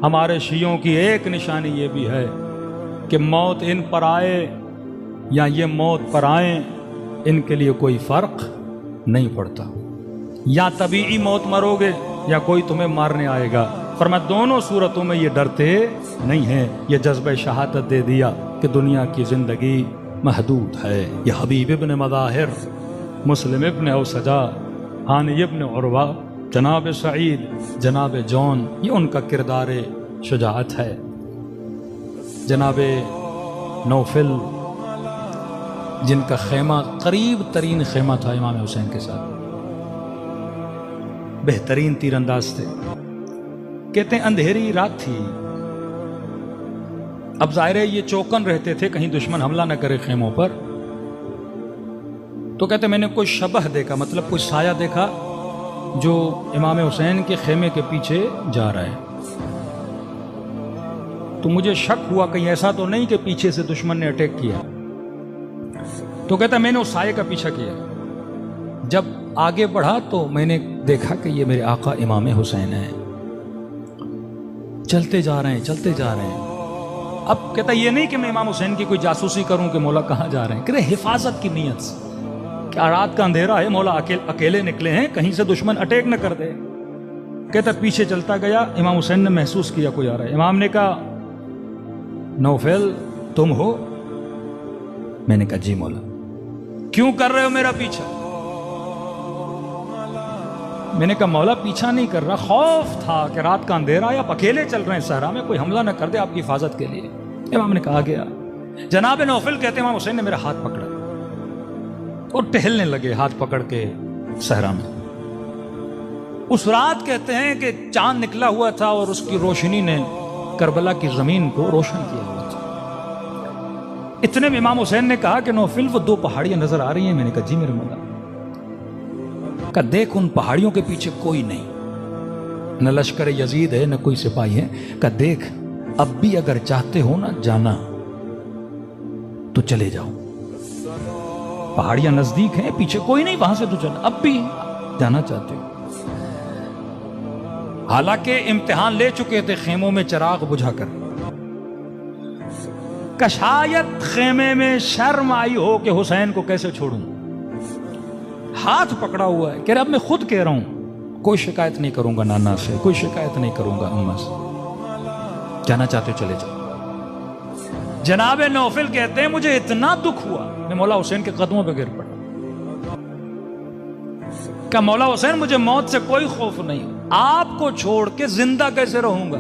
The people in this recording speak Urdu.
ہمارے شیعوں کی ایک نشانی یہ بھی ہے کہ موت ان پر آئے یا یہ موت پر آئیں، ان کے لیے کوئی فرق نہیں پڑتا، یا طبیعی موت مرو گے یا کوئی تمہیں مارنے آئے گا۔ فرمایا دونوں صورتوں میں یہ ڈرتے نہیں ہیں، یہ جذبہ شہادت دے دیا کہ دنیا کی زندگی محدود ہے۔ یہ حبیب ابن مظاہر، مسلم ابن اوسجا، ہانی ابن عروہ، جناب سعید، جناب جون، یہ ان کا کردار شجاعت ہے۔ جناب نوفل، جن کا خیمہ قریب ترین خیمہ تھا امام حسین کے ساتھ، بہترین تیر انداز تھے، کہتے ہیں اندھیری رات تھی، اب ظاہر ہے یہ چوکن رہتے تھے کہیں دشمن حملہ نہ کرے خیموں پر، تو کہتے ہیں میں نے کوئی شبح دیکھا، مطلب کوئی سایہ دیکھا جو امام حسین کے خیمے کے پیچھے جا رہا ہے، تو مجھے شک ہوا کہیں ایسا تو نہیں کہ پیچھے سے دشمن نے اٹیک کیا، تو کہتا ہے میں نے اس سائے کا پیچھا کیا، جب آگے بڑھا تو میں نے دیکھا کہ یہ میرے آقا امام حسین ہیں، چلتے جا رہے ہیں چلتے جا رہے ہیں۔ اب کہتا ہے یہ نہیں کہ میں امام حسین کی کوئی جاسوسی کروں کہ مولا کہاں جا رہے ہیں، کہ حفاظت کی نیت سے، کہ رات کا اندھیرا ہے، مولا اکیلے نکلے ہیں، کہیں سے دشمن اٹیک نہ کر دے۔ کہتا پیچھے چلتا گیا، امام حسین نے محسوس کیا کوئی آ رہا ہے، امام نے کہا نوفل تم ہو؟ میں نے کہا جی مولا۔ کیوں کر رہے ہو میرا پیچھا؟ میں نے کہا مولا پیچھا نہیں کر رہا، خوف تھا کہ رات کا اندھیرا ہے، آپ اکیلے چل رہے ہیں صحرا میں، کوئی حملہ نہ کر دے آپ کی حفاظت کے لیے۔ امام نے کہا گیا۔ جناب نوفل کہتے ہیں امام حسین نے میرا ہاتھ پکڑا اور ٹہلنے لگے ہاتھ پکڑ کے صحرا میں۔ اس رات کہتے ہیں کہ چاند نکلا ہوا تھا اور اس کی روشنی نے کربلا کی زمین کو روشن کیا ہوا تھا۔ اتنے میں امام حسین نے کہا کہ نوفل وہ دو پہاڑیاں نظر آ رہی ہیں؟ میں نے کہا جی میرے مولا۔ کہ دیکھ ان پہاڑیوں کے پیچھے کوئی نہیں، نہ لشکر یزید ہے نہ کوئی سپاہی ہے، کہ دیکھ اب بھی اگر چاہتے ہو نا جانا تو چلے جاؤ، پہاڑیاں نزدیک ہیں، پیچھے کوئی نہیں، وہاں سے تو چل، اب بھی جانا چاہتے ہو۔ حالانکہ امتحان لے چکے تھے خیموں میں چراغ بجھا کر، کہ شاید خیمے میں شرم آئی ہو کہ حسین کو کیسے چھوڑوں، ہاتھ پکڑا ہوا ہے، کہ اب میں خود کہہ رہا ہوں کوئی شکایت نہیں کروں گا نانا سے، کوئی شکایت نہیں کروں گا اماں سے، جانا چاہتے ہو چلے جاؤ۔ جناب نوفل کہتے ہیں مجھے اتنا دکھ ہوا میں مولا حسین کے قدموں پہ گر پڑا، کہ مولا حسین مجھے موت سے کوئی خوف نہیں، آپ کو چھوڑ کے زندہ کیسے رہوں گا؟